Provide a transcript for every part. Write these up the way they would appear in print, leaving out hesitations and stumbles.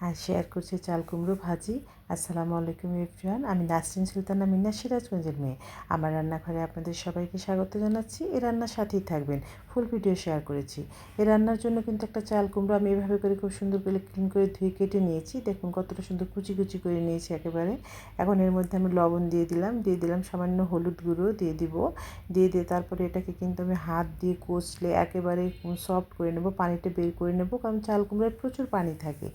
আর share করছি চাল কুমড়ো ভাজি। আসসালামু আলাইকুম এভরিওয়ান, আমি নাসরিন সুলতানা মিন্না, সিরাজগঞ্জের মেয়ে। আমার রান্নাঘরে আপনাদের সবাইকে স্বাগত জানাচ্ছি। এই রান্নার সাথেই থাকবেন, ফুল ভিডিও শেয়ার করেছি। এই রান্নার জন্য কিন্তু একটা চাল কুমড়ো আমি এভাবে করে খুব সুন্দর করে ক্লিন করে ধুয়ে কেটে নিয়েছি। দেখুন কতটা সুন্দর কুচি কুচি করে নিয়েছি একেবারে। এখন এর মধ্যে আমি লবণ দিয়ে দিলাম সামান্য হলুদ গুঁড়ো দিয়ে তারপরে এটাকে কিন্তু আমি হাত দিয়ে কষলে একেবারে সফট করে নেব, পানিটা বের করে নেব, কারণ চাল কুমড়োয় প্রচুর পানি থাকে।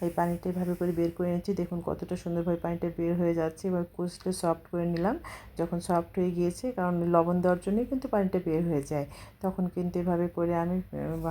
এই পানিটা এভাবে করে বের করে নিচ্ছি। দেখুন কতটা সুন্দরভাবে পানিটা বের হয়ে যাচ্ছে। এবার কষলে সফট করে নিলাম। যখন সফট হয়ে গিয়েছে, কারণ লবণ দেওয়ার জন্যই কিন্তু পানিটা বের হয়ে যায়, তখন কিন্তু এভাবে করে আমি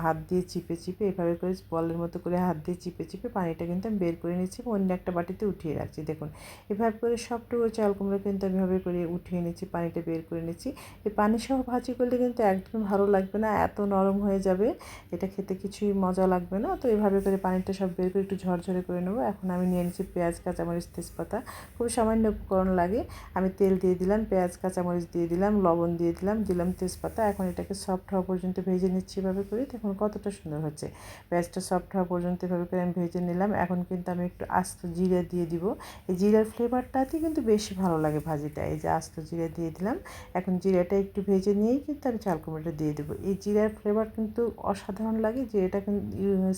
হাত দিয়ে চিপে এভাবে করে বলের মতো করে হাত দিয়ে চিপে পানিটা কিন্তু আমি বের করে নিচ্ছি, অন্য একটা বাটিতে উঠিয়ে রাখছি। দেখুন এভাবে করে সবটুকু চাল কুমড়ো কিন্তু আমি এভাবে করে উঠিয়ে নিচ্ছি, পানিটা বের করে নিচ্ছি। এই পানি সহ ভাজি করলে কিন্তু একদম ভালো লাগবে না, এত নরম হয়ে যাবে, এটা খেতে কিছুই মজা লাগবে না। তো এভাবে করে পানিটা সব বের করে একটু ঝরঝরে করে নেবো। এখন আমি নিয়ে নিচ্ছি পেঁয়াজ, কাঁচামরিচ, তেজপাতা, খুব সামান্য উপকরণ লাগে। আমি তেল দিয়ে দিলাম, পেঁয়াজ কাঁচামরিচ দিয়ে দিলাম, লবণ দিয়ে দিলাম তেজপাতা। এখন এটাকে সফট হওয়া পর্যন্ত ভেজে নিচ্ছি এভাবে করে। দেখুন কতটা সুন্দর হচ্ছে। পেঁয়াজটা সফট হওয়া পর্যন্ত এভাবে করে আমি ভেজে নিলাম। এখন কিন্তু আমি একটু আস্ত জিরা দিয়ে দিব। এই জিরার ফ্লেভারটাতে কিন্তু বেশি ভালো লাগে ভাজিটা। এই যে আস্ত জিরা দিয়ে দিলাম। এখন জিরাটা একটু ভেজে নিয়েই কিন্তু আমি চাল কুমড়োটা দিয়ে দেবো। এই জিরার ফ্লেভার কিন্তু অসাধারণ লাগে, যে এটা কিন্তু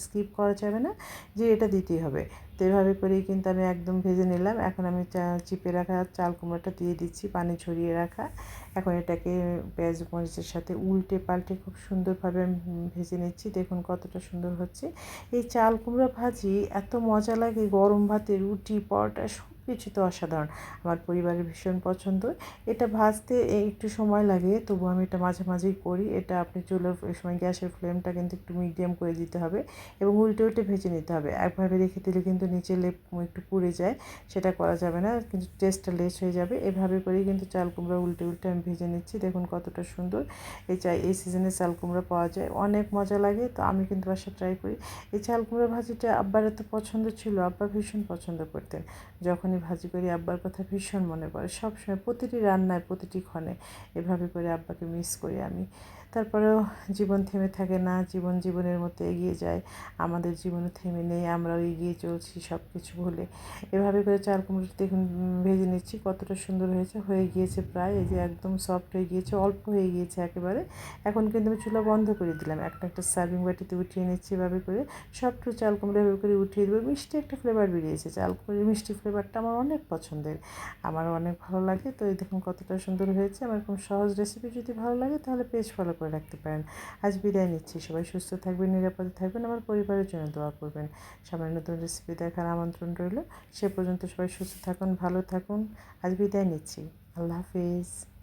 স্কিপ করা যাবে না, যে এটা দিতেই হবে। তো এভাবে করেই কিন্তু আমি একদম ভেজে নিলাম। এখন আমি চিপে রাখা চাল কুমড়োটা দিয়ে দিচ্ছি, পানি ঝরিয়ে রাখা। এখন এটাকে পেঁয়াজ মরিচের সাথে উল্টে পাল্টে খুব সুন্দরভাবে আমি ভেজে নিচ্ছি। দেখুন কতটা সুন্দর হচ্ছে। এই চাল কুমড়ো ভাজি এত মজা লাগে, গরম ভাতে, রুটি, পরোটা সব কিছুতে অসাধারণ। আমার পরিবারের ভীষণ পছন্দ। এটা ভাজতে একটু সময় লাগে, তবু আমি এটা মাঝে মাঝেই করি। এটা আপনি চুলোর সময় গ্যাসের ফ্লেমটা কিন্তু একটু মিডিয়াম করে দিতে হবে এবং উল্টে ভেজে নিতে হবে। একভাবে রেখে দিলে কিন্তু নিচে লেপ একটু পুড়ে যায়, সেটা করা যাবে না, কিন্তু টেস্টটা লেস হয়ে যাবে। এভাবে করেই কিন্তু চাল কুমড়া উল্টে আমি ভেজে নিচ্ছি। দেখুন কতটা সুন্দর। এই সিজনে চাল কুমড়া পাওয়া যায়, অনেক মজা লাগে। তো আমি কিন্তু বাসায় ট্রাই করি। এই চাল কুমড়া ভাজিটা আব্বার এত পছন্দ ছিল, আব্বা ভীষণ পছন্দ করতেন। যখনই ভাজি করি আব্বার কথা ভীষণ মনে পড়ে, সবসময় প্রতিটি রান্নায় প্রতিটি ক্ষণে এভাবে করে আব্বাকে মিস করি আমি। তারপরেও জীবন থেমে থাকে না, জীবনের মতো এগিয়ে যায়। আমাদের জীবনও থেমে নেই, আমরাও এগিয়ে চলছি সব কিছু ভুলে। এভাবে করে চাল কুমড়োটা দেখুন ভেজে নিচ্ছি, কতটা সুন্দর হয়ে গিয়েছে প্রায়। এই যে একদম সফট হয়ে গিয়েছে, অল্প হয়ে গিয়েছে একেবারে। এখন কিন্তু আমি চুলা বন্ধ করে দিলাম, একটা সার্ভিং বাটিতে উঠিয়ে নিচ্ছি এভাবে করে। সবটুকু চাল কুমড়ো এভাবে করে উঠিয়ে দেবো। মিষ্টি একটা ফ্লেভার বেরিয়েছে, চাল কুমড়োর মিষ্টি ফ্লেভারটা আমার অনেক পছন্দের, আমারও অনেক ভালো লাগে। তো এই দেখুন কতটা সুন্দর হয়েছে। আমার এরকম সহজ রেসিপি যদি ভালো লাগে তাহলে পেজ ফলো করে রাখতে পারেন। আজ বিদায় নিচ্ছি, সবাই সুস্থ থাকবেন, নিরাপদে থাকবেন, আমার পরিবারের জন্য দোয়া করবেন। সামনে নতুন রেসিপি দেখার আমন্ত্রণ রইল। সে পর্যন্ত সবাই সুস্থ থাকুন, ভালো থাকুন। আজ বিদায় নিচ্ছি। আল্লাহ হাফিজ।